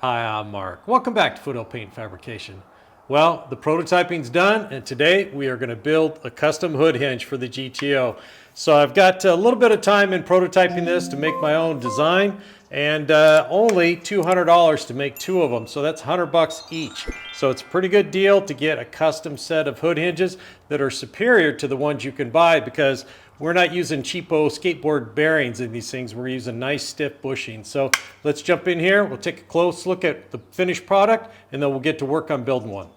Hi, I'm Mark. Welcome back to Foothill Paint Fabrication. Well, the prototyping's done, and today we are going to build a custom hood hinge for the GTO. So I've got a little bit of time in prototyping this to make my own design, and only $200 to make two of them. So that's $100 each. So it's a pretty good deal to get a custom set of hood hinges that are superior to the ones you can buy, because we're not using cheapo skateboard bearings in these things. We're using nice stiff bushings. So let's jump in here. We'll take a close look at the finished product, and then we'll get to work on building one.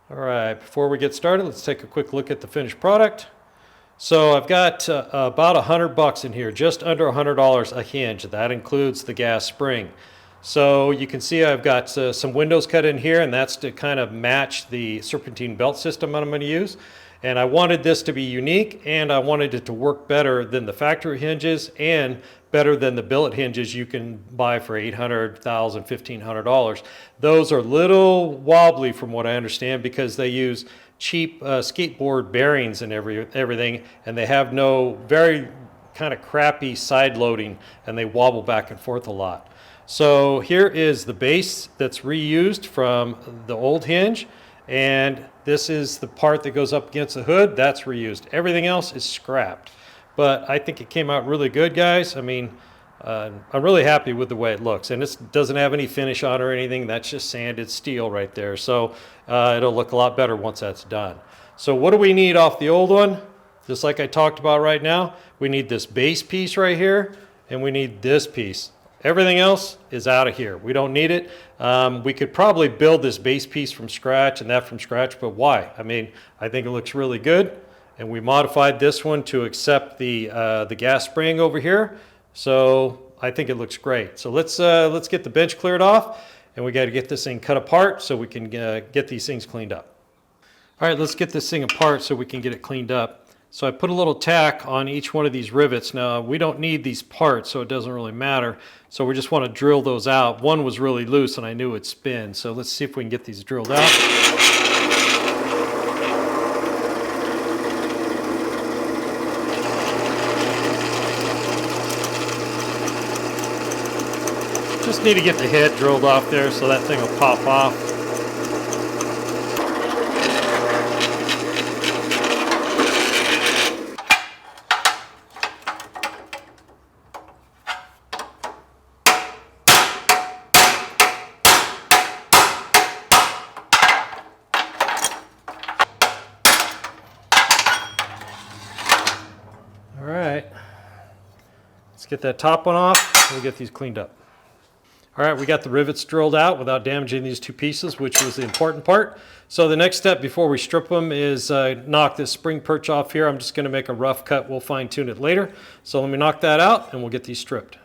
All right, before we get started, let's take a quick look at the finished product. So I've got about $100 in here, just under $100 a hinge. That includes the gas spring. So you can see I've got some windows cut in here, and that's to kind of match the serpentine belt system that I'm going to use. And I wanted this to be unique, and I wanted it to work better than the factory hinges and better than the billet hinges you can buy for $800, $1,000, $1,500. Those are a little wobbly from what I understand, because they use cheap skateboard bearings and everything, and they have no very kind of crappy side loading, and they wobble back and forth a lot. So here is the base that's reused from the old hinge, and this is the part that goes up against the hood. That's reused. Everything else is scrapped. But I think it came out really good, guys. I mean, I'm really happy with the way it looks. And this doesn't have any finish on or anything. That's just sanded steel right there. So it'll look a lot better once that's done. So what do we need off the old one? Just like I talked about right now, we need this base piece right here, and we need this piece. Everything else is out of here. We don't need it. We could probably build this base piece from scratch and that from scratch, but why? I mean, I think it looks really good, and we modified this one to accept the gas spring over here. So I think it looks great. So let's get the bench cleared off, and we got to get this thing cut apart so we can get these things cleaned up. All right, let's get this thing apart so we can get it cleaned up. So I put a little tack on each one of these rivets. Now, we don't need these parts, so it doesn't really matter. So we just want to drill those out. One was really loose, and I knew it'd spin. So let's see if we can get these drilled out. Just need to get the head drilled off there so that thing will pop off. All right, let's get that top one off, and we'll get these cleaned up. All right, we got the rivets drilled out without damaging these two pieces, which was the important part. So the next step before we strip them is knock this spring perch off here. I'm just going to make a rough cut. We'll fine tune it later. So let me knock that out, and we'll get these stripped.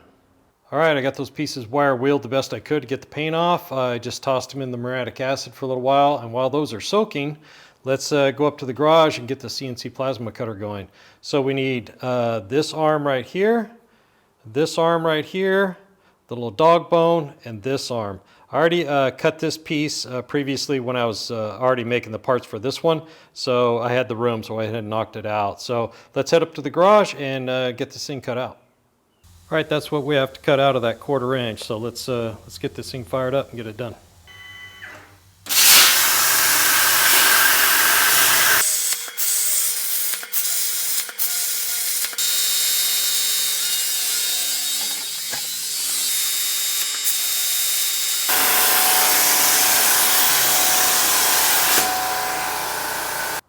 All right, I got those pieces wire wheeled the best I could to get the paint off. I just tossed them in the muriatic acid for a little while, and while those are soaking, let's go up to the garage and get the CNC plasma cutter going. So we need this arm right here, this arm right here, the little dog bone, and this arm. I already cut this piece previously when I was already making the parts for this one, so I had the room, so I had knocked it out. So let's head up to the garage and get this thing cut out. All right, that's what we have to cut out of that 1/4 inch. So let's get this thing fired up and get it done.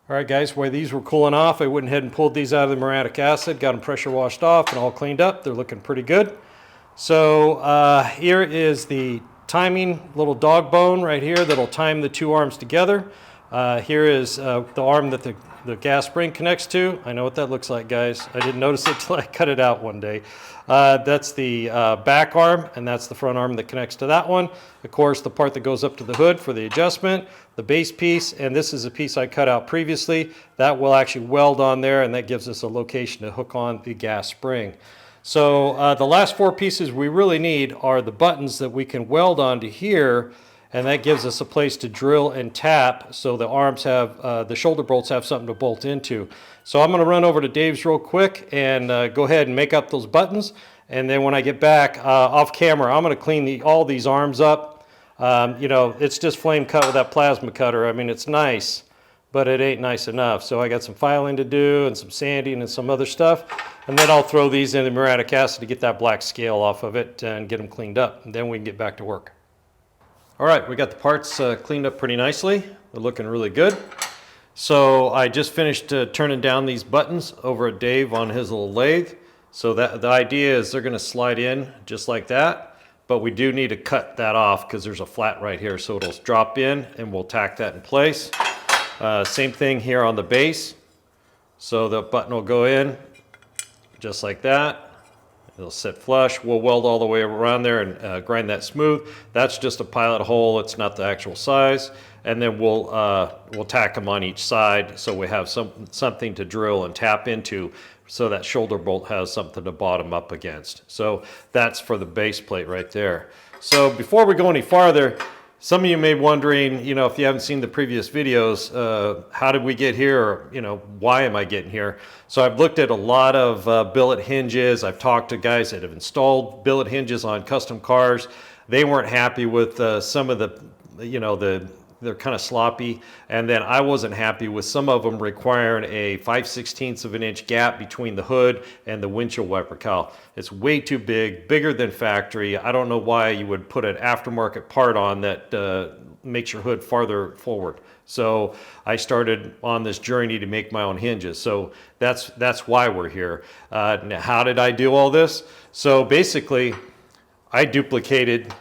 All right, guys, while these were cooling off, I went ahead and pulled these out of the muriatic acid, got them pressure washed off and all cleaned up. They're looking pretty good. So here is the timing little dog bone right here that'll time the two arms together. Here is the arm that the gas spring connects to. I know what that looks like, guys. I didn't notice it till I cut it out one day. That's the back arm, and that's the front arm that connects to that one. Of course, the part that goes up to the hood for the adjustment, the base piece, and this is a piece I cut out previously. That will actually weld on there, and that gives us a location to hook on the gas spring. So the last four pieces we really need are the buttons that we can weld onto here, and that gives us a place to drill and tap so the arms have, the shoulder bolts have something to bolt into. So I'm going to run over to Dave's real quick and go ahead and make up those buttons, And then when I get back off camera, I'm going to clean all these arms up. You know, it's just flame cut with that plasma cutter. I mean, it's nice, but it ain't nice enough. So I got some filing to do and some sanding and some other stuff. And then I'll throw these in the muriatic acid to get that black scale off of it and get them cleaned up. And then we can get back to work. All right, we got the parts cleaned up pretty nicely. They're looking really good. So I just finished turning down these buttons over at Dave on his little lathe. So that the idea is they're going to slide in just like that, but we do need to cut that off because there's a flat right here. So it'll drop in and we'll tack that in place. Same thing here on the base. So the button will go in just like that. It'll sit flush. We'll weld all the way around there and grind that smooth. That's just a pilot hole. It's not the actual size. And then we'll tack them on each side so we have something to drill and tap into, so that shoulder bolt has something to bottom up against. So that's for the base plate right there. So before we go any farther, some of you may be wondering, you know, if you haven't seen the previous videos, how did we get here? Or, you know, why am I getting here? So I've looked at a lot of billet hinges. I've talked to guys that have installed billet hinges on custom cars. They weren't happy with some of the, you know, they're kind of sloppy. And then I wasn't happy with some of them requiring a 5/16 of an inch gap between the hood and the windshield wiper cowl. It's way too big, bigger than factory. I don't know why you would put an aftermarket part on that makes your hood farther forward. So I started on this journey to make my own hinges. So that's why we're here. Now, how did I do all this? So basically, I duplicated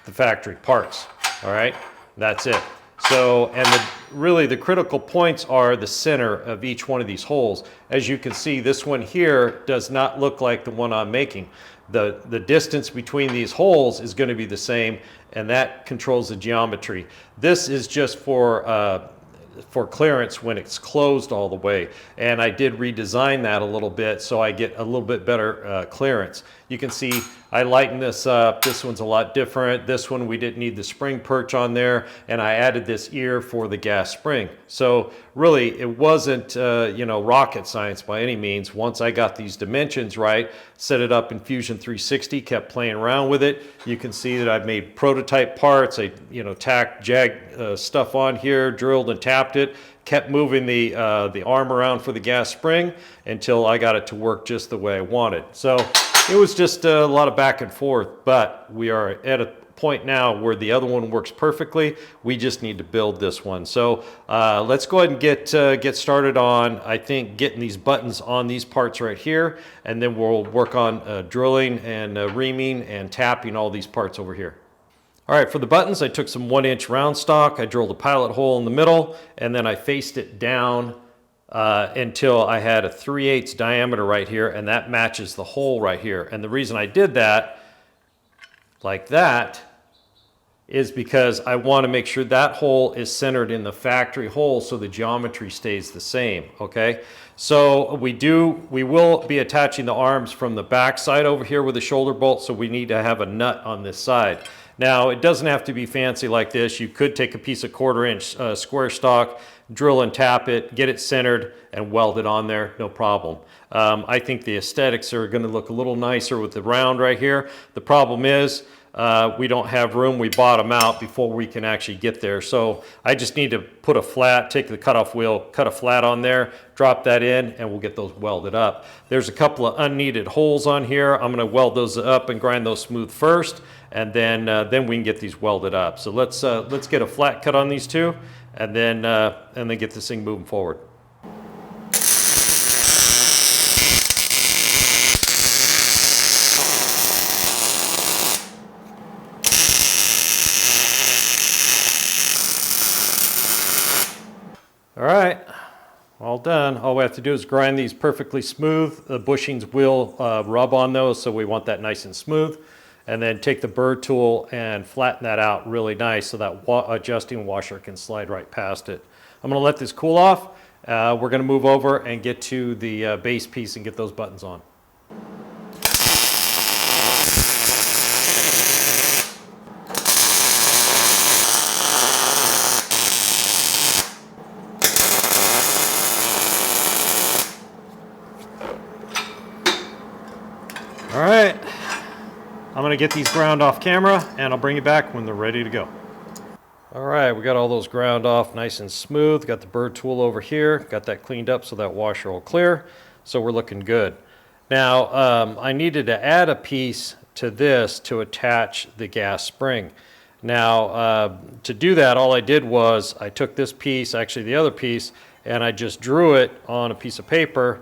the factory parts, all right? That's it. So, and really the critical points are the center of each one of these holes. As you can see, this one here does not look like the one I'm making. The distance between these holes is going to be the same, and that controls the geometry. This is just for clearance when it's closed all the way. And I did redesign that a little bit so I get a little bit better clearance. You can see I lightened this up. This one's a lot different. This one we didn't need the spring perch on there, and I added this ear for the gas spring. So really it wasn't you know, rocket science by any means. Once I got these dimensions right, set it up in Fusion 360, kept playing around with it. You can see that I've made prototype parts. I, you know, tacked stuff on here, drilled and tapped it, kept moving the arm around for the gas spring until I got it to work just the way I wanted. So it was just a lot of back and forth, but we are at a point now where the other one works perfectly. We just need to build this one. So let's go ahead and get started on, I think, getting these buttons on these parts right here, and then we'll work on drilling and reaming and tapping all these parts over here. All right, for the buttons, I took some 1-inch round stock. I drilled a pilot hole in the middle, and then I faced it down until I had a 3/8 diameter right here, and that matches the hole right here. And the reason I did that like that is because I want to make sure that hole is centered in the factory hole so the geometry stays the same, okay? So we will be attaching the arms from the back side over here with the shoulder bolt, so we need to have a nut on this side. Now, it doesn't have to be fancy like this. You could take a piece of 1/4-inch square stock, drill and tap it, get it centered, and weld it on there, no problem. I think the aesthetics are going to look a little nicer with the round right here. The problem is we don't have room. We bottom out before we can actually get there. So I just need to put a flat, take the cutoff wheel, cut a flat on there, drop that in, and we'll get those welded up. There's a couple of unneeded holes on here. I'm going to weld those up and grind those smooth first, and then we can get these welded up. So let's get a flat cut on these two, and then get this thing moving forward. All right, all done. All we have to do is grind these perfectly smooth. The bushings will rub on those, so we want that nice and smooth. And then take the burr tool and flatten that out really nice so that adjusting washer can slide right past it. I'm going to let this cool off. We're going to move over and get to the base piece and get those buttons on. All right, to get these ground off camera, and I'll bring you back when they're ready to go. All right, we got all those ground off nice and smooth. Got the burr tool over here. Got that cleaned up so that washer will clear. So we're looking good. Now, I needed to add a piece to this to attach the gas spring. Now, to do that, all I did was I took this piece, actually the other piece, and I just drew it on a piece of paper,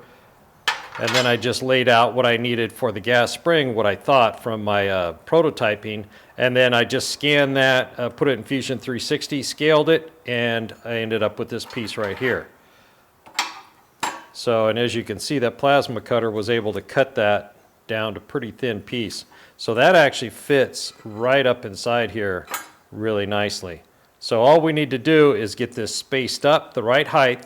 and then I just laid out what I needed for the gas spring, what I thought from my prototyping, and then I just scanned that, put it in Fusion 360, scaled it, and I ended up with this piece right here. So, and as you can see, that plasma cutter was able to cut that down to a pretty thin piece. So that actually fits right up inside here really nicely. So all we need to do is get this spaced up the right height,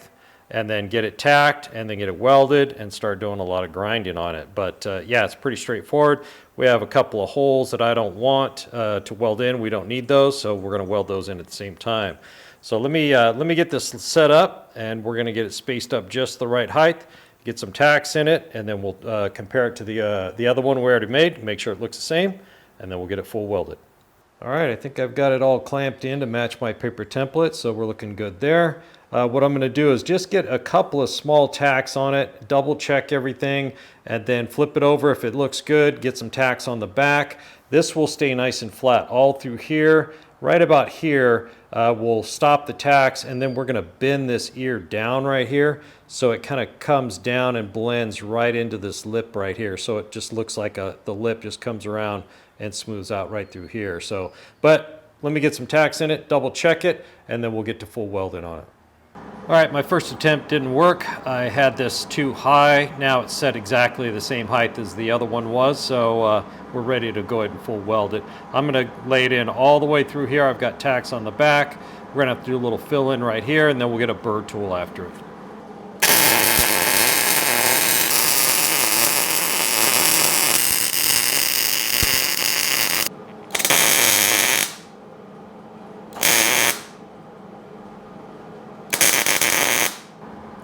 and then get it tacked, and then get it welded, and start doing a lot of grinding on it. But yeah, it's pretty straightforward. We have a couple of holes that I don't want to weld in. We don't need those, so we're going to weld those in at the same time. So let me get this set up, and we're going to get it spaced up just the right height. Get some tacks in it, and then we'll compare it to the other one we already made, make sure it looks the same, and then we'll get it full welded. All right, I think I've got it all clamped in to match my paper template, so we're looking good there. What I'm going to do is just get a couple of small tacks on it, double check everything, and then flip it over. If it looks good, get some tacks on the back. This will stay nice and flat all through here. Right about here, we'll stop the tacks, and then we're going to bend this ear down right here so it kind of comes down and blends right into this lip right here. So it just looks like the lip just comes around and smooths out right through here. So, but let me get some tacks in it, double check it, and then we'll get to full welding on it. All right, my first attempt didn't work. I had this too high. Now it's set exactly the same height as the other one was, so we're ready to go ahead and full weld it. I'm going to lay it in all the way through here. I've got tacks on the back. We're going to have to do a little fill in right here, and then we'll get a burr tool after it.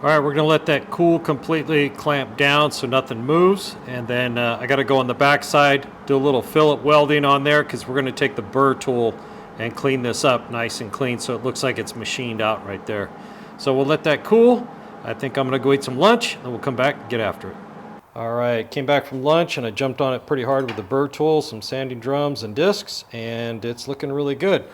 All right, we're going to let that cool completely, clamp down so nothing moves. And then I got to go on the back side, do a little fillet welding on there, because we're going to take the burr tool and clean this up nice and clean so it looks like it's machined out right there. So we'll let that cool. I think I'm going to go eat some lunch, and we'll come back and get after it. All right, came back from lunch, and I jumped on it pretty hard with the burr tool, some sanding drums and discs, and it's looking really good.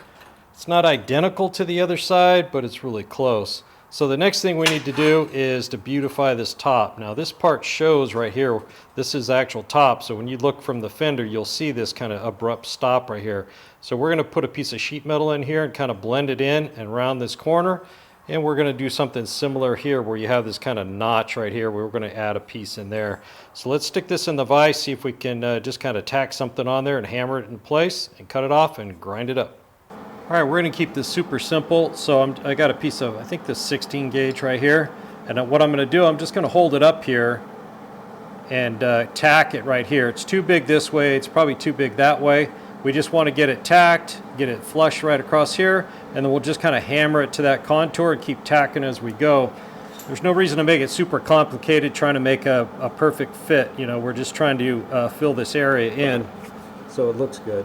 It's not identical to the other side, but it's really close. So the next thing we need to do is to beautify this top. Now this part shows right here, this is the actual top, so when you look from the fender, you'll see this kind of abrupt stop right here. So we're going to put a piece of sheet metal in here and kind of blend it in and round this corner, and we're going to do something similar here where you have this kind of notch right here where we're going to add a piece in there. So let's stick this in the vise, see if we can just kind of tack something on there and hammer it in place and cut it off and grind it up. All right, we're going to keep this super simple. So I got a piece of, I think this 16 gauge right here. And what I'm going to do, I'm just going to hold it up here and tack it right here. It's too big this way. It's probably too big that way. We just want to get it tacked, get it flush right across here, and then we'll just kind of hammer it to that contour and keep tacking as we go. There's no reason to make it super complicated, trying to make a perfect fit. You know, we're just trying to fill this area in so it looks good.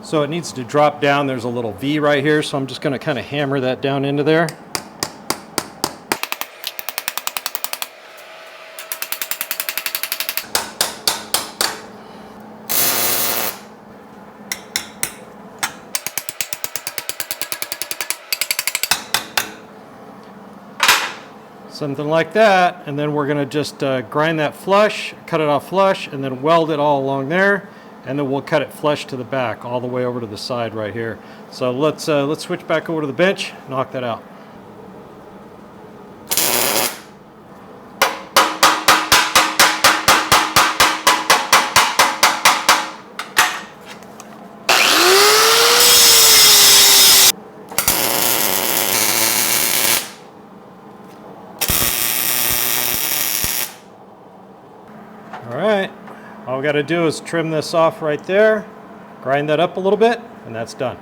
So it needs to drop down. There's a little V right here, so I'm just going to kind of hammer that down into there. Something like that, and then we're going to just grind that flush, cut it off flush, and then weld it all along there. And then we'll cut it flush to the back, all the way over to the side right here. So let's switch back over to the bench, knock that out. All right. All we got to do is trim this off right there, grind that up a little bit, and that's done.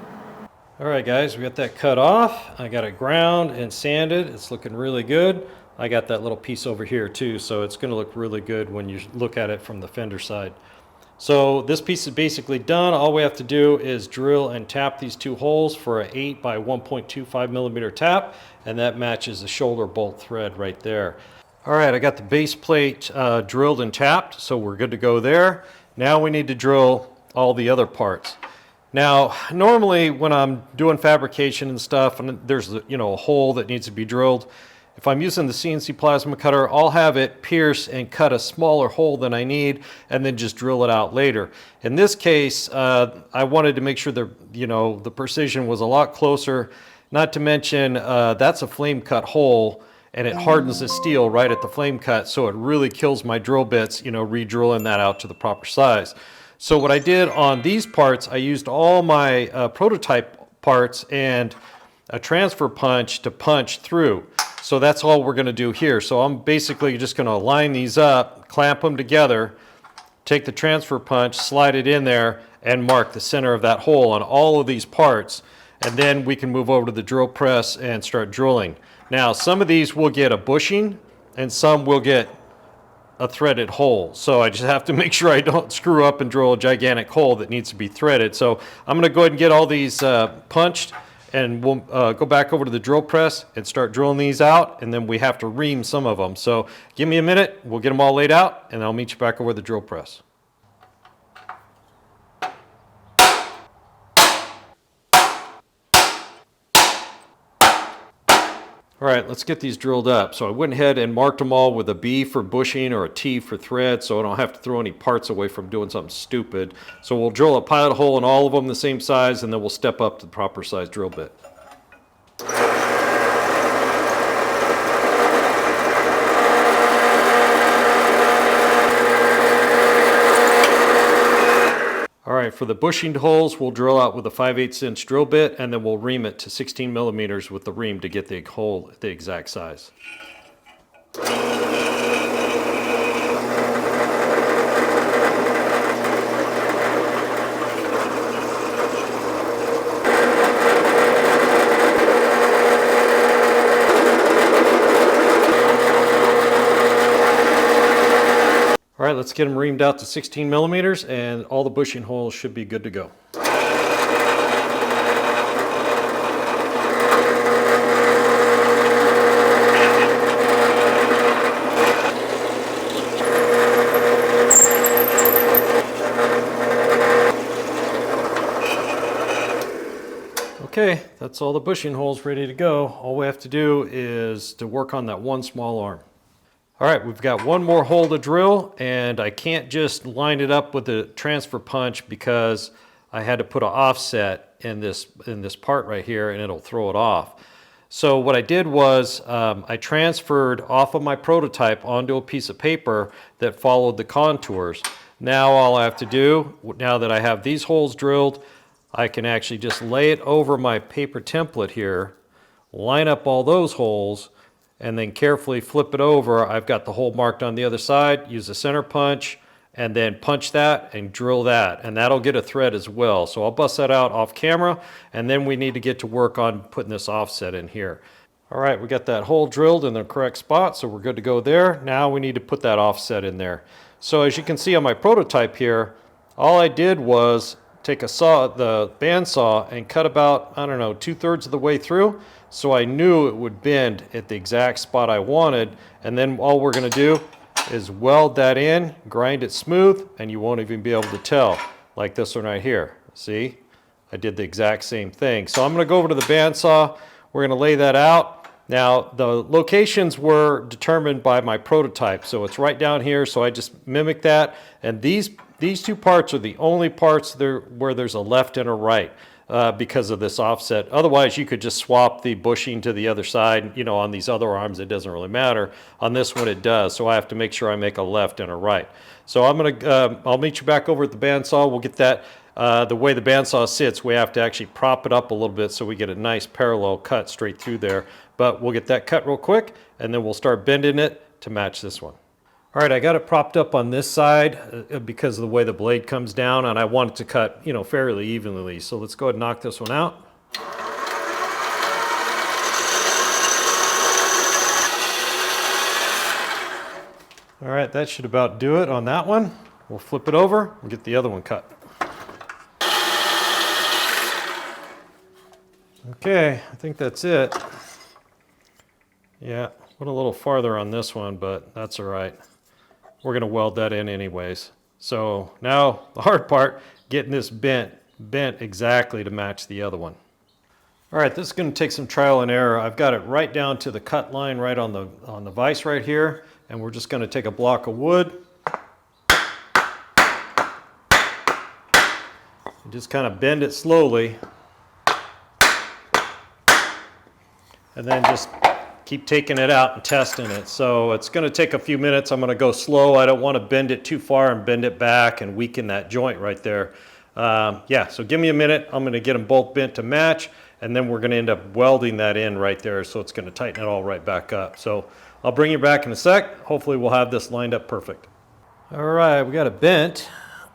All right, guys, we got that cut off. I got it ground and sanded. It's looking really good. I got that little piece over here too, so it's going to look really good when you look at it from the fender side. So this piece is basically done. All we have to do is drill and tap these two holes for an 8 by 1.25 millimeter tap, and that matches the shoulder bolt thread right there. All right, I got the base plate drilled and tapped, so we're good to go there. Now we need to drill all the other parts. Now, normally when I'm doing fabrication and stuff, and there's a hole that needs to be drilled, if I'm using the CNC plasma cutter, I'll have it pierce and cut a smaller hole than I need, and then just drill it out later. In this case, I wanted to make sure the precision was a lot closer. Not to mention, that's a flame cut hole, and it hardens the steel right at the flame cut, so it really kills my drill bits, re-drilling that out to the proper size. So what I did on these parts, I used all my prototype parts and a transfer punch to punch through. So that's all we're going to do here. So I'm basically just going to line these up, clamp them together, take the transfer punch, slide it in there, and mark the center of that hole on all of these parts. And then we can move over to the drill press and start drilling. Now, some of these will get a bushing, and some will get a threaded hole. So I just have to make sure I don't screw up and drill a gigantic hole that needs to be threaded. So I'm going to go ahead and get all these punched, and we'll go back over to the drill press and start drilling these out, and then we have to ream some of them. So give me a minute, we'll get them all laid out, and I'll meet you back over the drill press. All right, let's get these drilled up. So I went ahead and marked them all with a B for bushing or a T for thread, so I don't have to throw any parts away from doing something stupid. So we'll drill a pilot hole in all of them the same size, and then we'll step up to the proper size drill bit. All right, for the bushing holes, we'll drill out with a 5/8 inch drill bit, and then we'll ream it to 16 millimeters with the ream to get the hole the exact size. All right, let's get them reamed out to 16 millimeters, and all the bushing holes should be good to go. Okay, that's all the bushing holes ready to go. All we have to do is to work on that one small arm. All right, we've got one more hole to drill, and I can't just line it up with the transfer punch because I had to put an offset in this part right here, and it'll throw it off. So what I did was I transferred off of my prototype onto a piece of paper that followed the contours. Now all I have to do, now that I have these holes drilled, I can actually just lay it over my paper template here, line up all those holes, and then carefully flip it over. I've got the hole marked on the other side, use the center punch, and then punch that and drill that, and that'll get a thread as well. So I'll bust that out off camera, and then we need to get to work on putting this offset in here. All right, we got that hole drilled in the correct spot, so we're good to go there. Now we need to put that offset in there. So as you can see on my prototype here, all I did was take a saw, the bandsaw, and cut about, I don't know, 2/3 of the way through. So I knew it would bend at the exact spot I wanted. And then all we're gonna do is weld that in, grind it smooth, and you won't even be able to tell, like this one right here. See, I did the exact same thing. So I'm gonna go over to the bandsaw, we're gonna lay that out. Now the locations were determined by my prototype, so it's right down here, so I just mimic that. And these two parts are the only parts there where there's a left and a right. Because of this offset. Otherwise, you could just swap the bushing to the other side. You know, on these other arms, it doesn't really matter. On this one, it does. So I have to make sure I make a left and a right. So I'll meet you back over at the bandsaw. We'll get that, the way the bandsaw sits, we have to actually prop it up a little bit so we get a nice parallel cut straight through there. But we'll get that cut real quick, and then we'll start bending it to match this one. All right, I got it propped up on this side because of the way the blade comes down, and I want it to cut, you know, fairly evenly. So let's go ahead and knock this one out. All right, that should about do it on that one. We'll flip it over and get the other one cut. Okay, I think that's it. Yeah, went a little farther on this one, but that's all right. We're gonna weld that in anyways. So now the hard part, getting this bent exactly to match the other one. All right, this is gonna take some trial and error. I've got it right down to the cut line right on the vise right here, and we're just gonna take a block of wood and just kind of bend it slowly. And then just keep taking it out and testing it. So it's going to take a few minutes. I'm going to go slow. I don't want to bend it too far and bend it back and weaken that joint right there. Yeah, so give me a minute. I'm going to get them both bent to match, and then we're going to end up welding that in right there. So it's going to tighten it all right back up. So I'll bring you back in a sec. Hopefully we'll have this lined up perfect. All right, we got it bent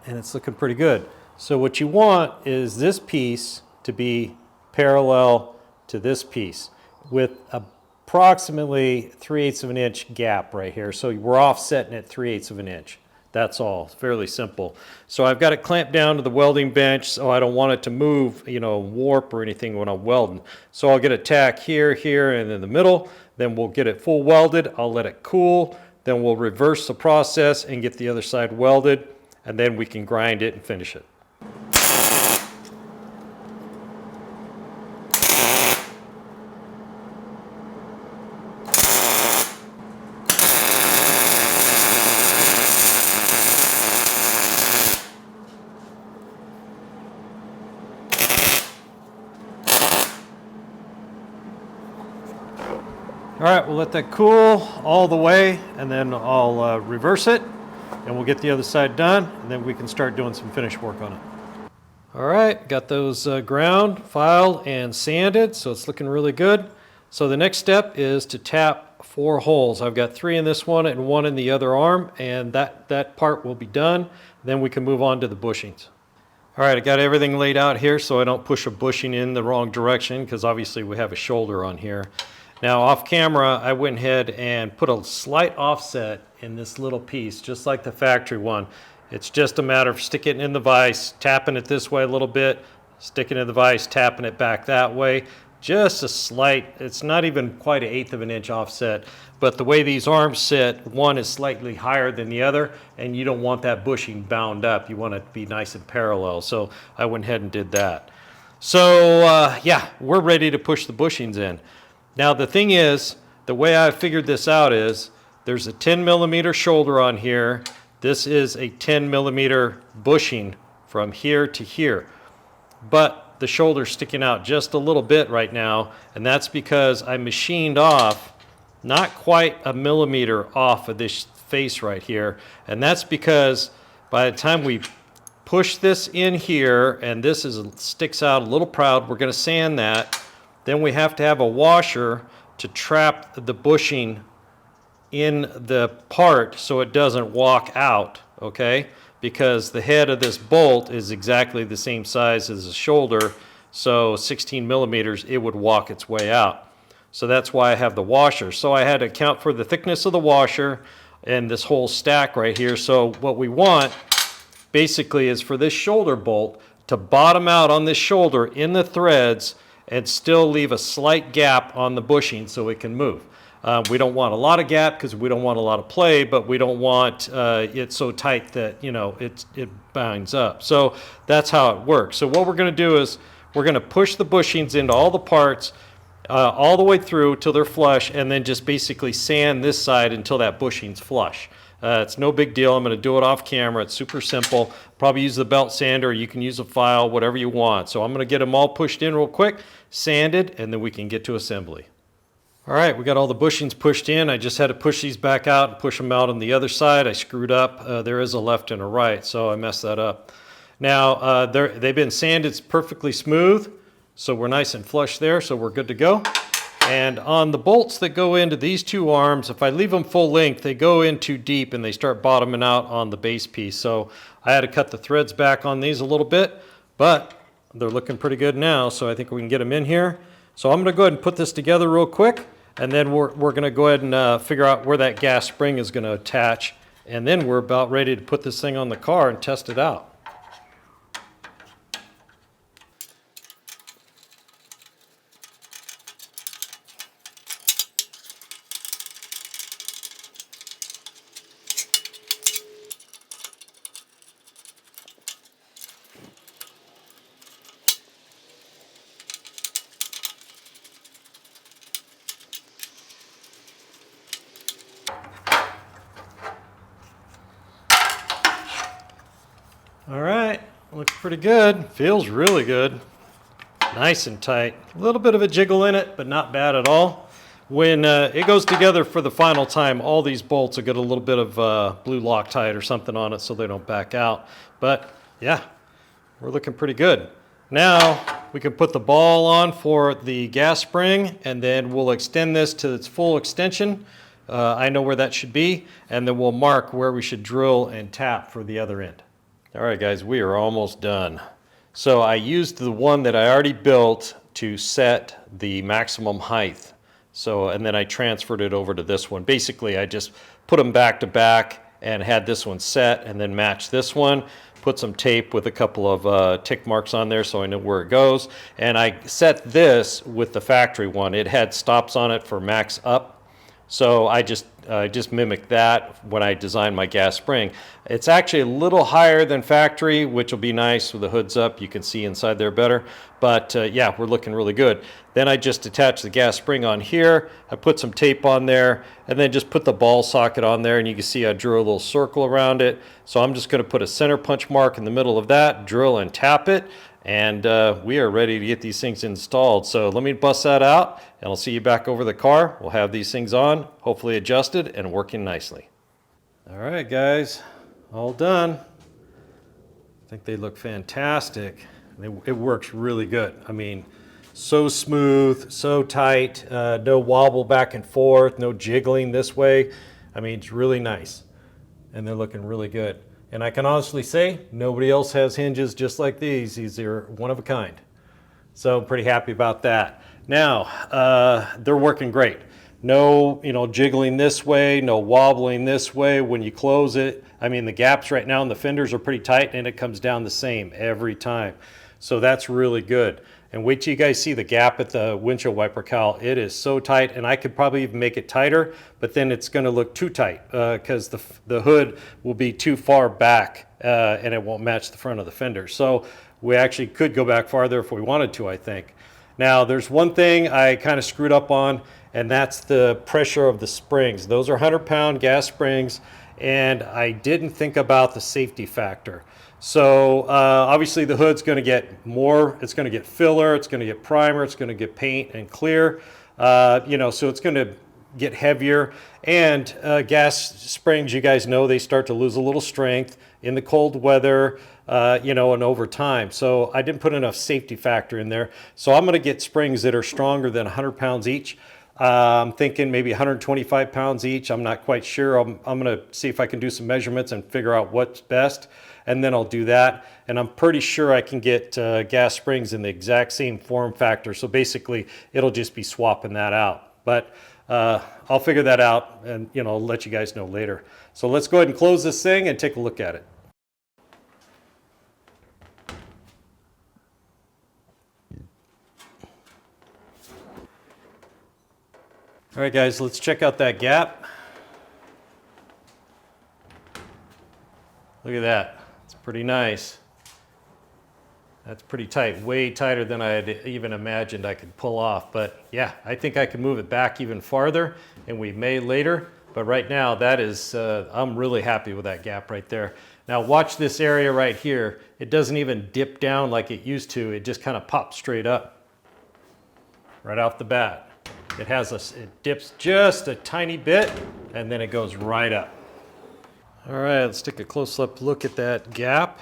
and it's looking pretty good. So what you want is this piece to be parallel to this piece, with approximately 3/8 of an inch gap right here. So we're offsetting it 3/8 of an inch. That's all. It's fairly simple. So I've got it clamped down to the welding bench, so I don't want it to move, you know, warp or anything when I'm welding. So I'll get a tack here, here, and in the middle. Then we'll get it full welded. I'll let it cool. Then we'll reverse the process and get the other side welded, and then we can grind it and finish it. All right, we'll let that cool all the way, and then I'll reverse it, and we'll get the other side done, and then we can start doing some finish work on it. All right, got those ground, filed, and sanded, so it's looking really good. So the next step is to tap 4 holes. I've got 3 in this one and 1 in the other arm, and that part will be done. Then we can move on to the bushings. All right, I got everything laid out here so I don't push a bushing in the wrong direction, because obviously we have a shoulder on here. Now off camera, I went ahead and put a slight offset in this little piece, just like the factory one. It's just a matter of sticking it in the vise, tapping it this way a little bit, sticking it in the vise, tapping it back that way. Just a slight, it's not even quite 1/8 of an inch offset, but the way these arms sit, one is slightly higher than the other, and you don't want that bushing bound up. You want it to be nice and parallel, so I went ahead and did that. So yeah, we're ready to push the bushings in. Now the thing is, the way I figured this out is, there's a 10mm shoulder on here. This is a 10mm bushing from here to here. But the shoulder's sticking out just a little bit right now, and that's because I machined off not quite a millimeter off of this face right here. And that's because by the time we push this in here, and this sticks out a little proud, we're gonna sand that. Then we have to have a washer to trap the bushing in the part so it doesn't walk out, okay? Because the head of this bolt is exactly the same size as the shoulder, so 16mm, it would walk its way out. So that's why I have the washer. So I had to account for the thickness of the washer and this whole stack right here. So what we want basically is for this shoulder bolt to bottom out on this shoulder in the threads and still leave a slight gap on the bushing so it can move. We don't want a lot of gap because we don't want a lot of play, but we don't want it so tight that, you know, it binds up. So that's how it works. So what we're going to do is we're going to push the bushings into all the parts all the way through till they're flush, and then just basically sand this side until that bushing's flush. It's no big deal. I'm going to do it off camera. It's super simple. Probably use the belt sander. You can use a file, whatever you want. So I'm going to get them all pushed in real quick, sanded, and then we can get to assembly. All right, we got all the bushings pushed in. I just had to push these back out and push them out on the other side. I screwed up. There is a left and a right, so I messed that up. Now, they've been sanded. It's perfectly smooth, so we're nice and flush there, so we're good to go. And on the bolts that go into these 2 arms, if I leave them full length, they go in too deep and they start bottoming out on the base piece. So I had to cut the threads back on these a little bit, but they're looking pretty good now, so I think we can get them in here. So I'm going to go ahead and put this together real quick, and then we're going to go ahead and figure out where that gas spring is going to attach, And then we're about ready to put this thing on the car and test it out. All right, looks pretty good. Feels really good. Nice and tight. A little bit of a jiggle in it, but not bad at all. When it goes together for the final time, all these bolts will get a little bit of blue Loctite or something on it so they don't back out. But yeah, we're looking pretty good. Now we can put the ball on for the gas spring, and then we'll extend this to its full extension. I know where that should be, and then we'll mark where we should drill and tap for the other end. All right, guys, we are almost done. So I used the one that I already built to set the maximum height. So, and then I transferred it over to this one. Basically, I just put them back to back and had this one set and then matched this one. Put some tape with a couple of tick marks on there so I know where it goes. And I set this with the factory one. It had stops on it for max up. So I just mimicked that when I designed my gas spring. It's actually a little higher than factory, which will be nice with the hoods up. You can see inside there better. But yeah, we're looking really good. Then I just attached the gas spring on here. I put some tape on there and then just put the ball socket on there, and you can see I drew a little circle around it. So I'm just going to put a center punch mark in the middle of that, drill and tap it. And we are ready to get these things installed. So let me bust that out, and I'll see you back over the car. We'll have these things on, hopefully adjusted and working nicely. All right, guys, all done. I think they look fantastic. It works really good. I mean, so smooth, so tight, no wobble back and forth, no jiggling this way. I mean, it's really nice, and they're looking really good. And I can honestly say nobody else has hinges just like these. These are one of a kind. So I'm pretty happy about that. Now, they're working great. No, jiggling this way, no wobbling this way when you close it. I mean, the gaps right now in the fenders are pretty tight, and it comes down the same every time. So that's really good. And wait till you guys see the gap at the windshield wiper cowl. It is so tight, and I could probably even make it tighter, but then it's going to look too tight because the hood will be too far back and it won't match the front of the fender. So we actually could go back farther if we wanted to, I think. Now, there's one thing I kind of screwed up on, and that's the pressure of the springs. Those are 100-pound gas springs, and I didn't think about the safety factor. So obviously the hood's going to get more, it's going to get filler, it's going to get primer, it's going to get paint and clear, so it's going to get heavier. And gas springs, you guys know, they start to lose a little strength in the cold weather, and over time. So I didn't put enough safety factor in there. So I'm going to get springs that are stronger than 100 pounds each. I'm thinking maybe 125 pounds each. I'm not quite sure. I'm going to see if I can do some measurements and figure out what's best, and then I'll do that. And I'm pretty sure I can get gas springs in the exact same form factor. So basically, it'll just be swapping that out. But I'll figure that out, and I'll let you guys know later. So let's go ahead and close this thing and take a look at it. All right, guys, let's check out that gap. Look at that. It's pretty nice. That's pretty tight, way tighter than I had even imagined I could pull off. But yeah, I think I can move it back even farther, and we may later. But right now, that is, I'm really happy with that gap right there. Now watch this area right here. It doesn't even dip down like it used to. It just kind of pops straight up right off the bat. It dips just a tiny bit, and then it goes right up. All right, let's take a close-up look at that gap.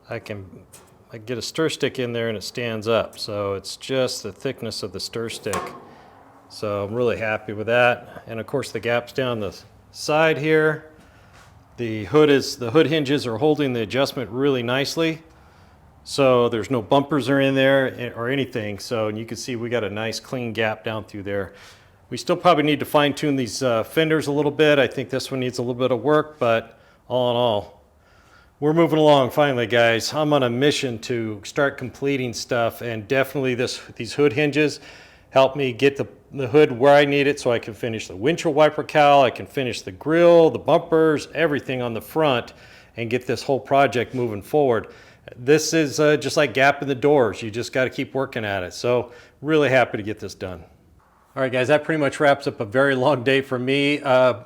I get a stir stick in there and it stands up. So it's just the thickness of the stir stick. So I'm really happy with that. And of course the gap's down the side here. The hood hinges are holding the adjustment really nicely. So there's no bumpers are in there or anything. So, and you can see we got a nice clean gap down through there. We still probably need to fine tune these fenders a little bit. I think this one needs a little bit of work, but all in all, we're moving along finally, guys. I'm on a mission to start completing stuff, and definitely these hood hinges help me get the hood where I need it so I can finish the windshield wiper cowl, I can finish the grille, the bumpers, everything on the front, and get this whole project moving forward. This is just like gap in the doors. You just got to keep working at it. So really happy to get this done. All right, guys, that pretty much wraps up a very long day for me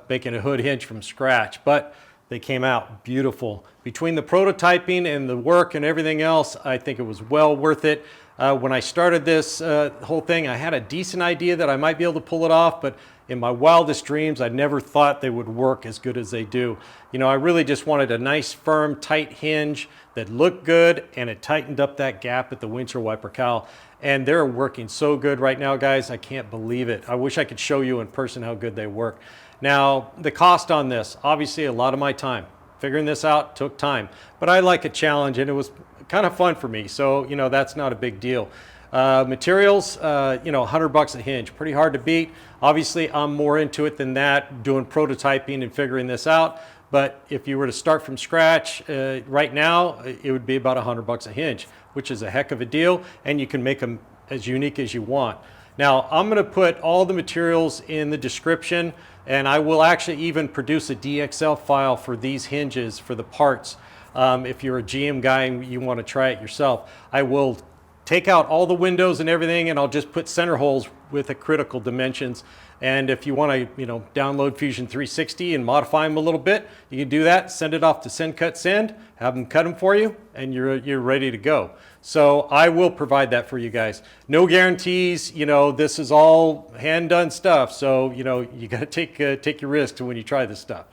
making a hood hinge from scratch, but they came out beautiful. Between the prototyping and the work and everything else, I think it was well worth it. When I started this whole thing, I had a decent idea that I might be able to pull it off, but in my wildest dreams, I never thought they would work as good as they do. You know, I really just wanted a nice, firm, tight hinge that looked good, and it tightened up that gap at the windshield wiper cowl. And they're working so good right now, guys. I can't believe it. I wish I could show you in person how good they work. Now, the cost on this, obviously a lot of my time. Figuring this out took time, but I like a challenge, and it was kind of fun for me. So, you know, that's not a big deal. Materials, you know, $100 a hinge, pretty hard to beat. Obviously, I'm more into it than that, doing prototyping and figuring this out. But if you were to start from scratch right now, it would be about $100 a hinge, which is a heck of a deal, and you can make them as unique as you want. Now, I'm going to put all the materials in the description, and I will actually even produce a DXL file for these hinges for the parts. If you're a GM guy and you want to try it yourself, I will take out all the windows and everything, and I'll just put center holes with the critical dimensions. And if you want to, you know, download Fusion 360 and modify them a little bit, you can do that. Send it off to Send Cut Send, have them cut them for you, and you're ready to go. So I will provide that for you guys. No guarantees. You know, this is all hand done stuff. So you know, you got to take your risks when you try this stuff.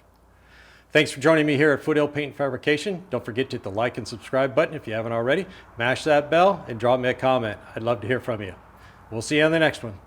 Thanks for joining me here at Foothill Paint and Fabrication. Don't forget to hit the like and subscribe button if you haven't already. Mash that bell and drop me a comment. I'd love to hear from you. We'll see you on the next one.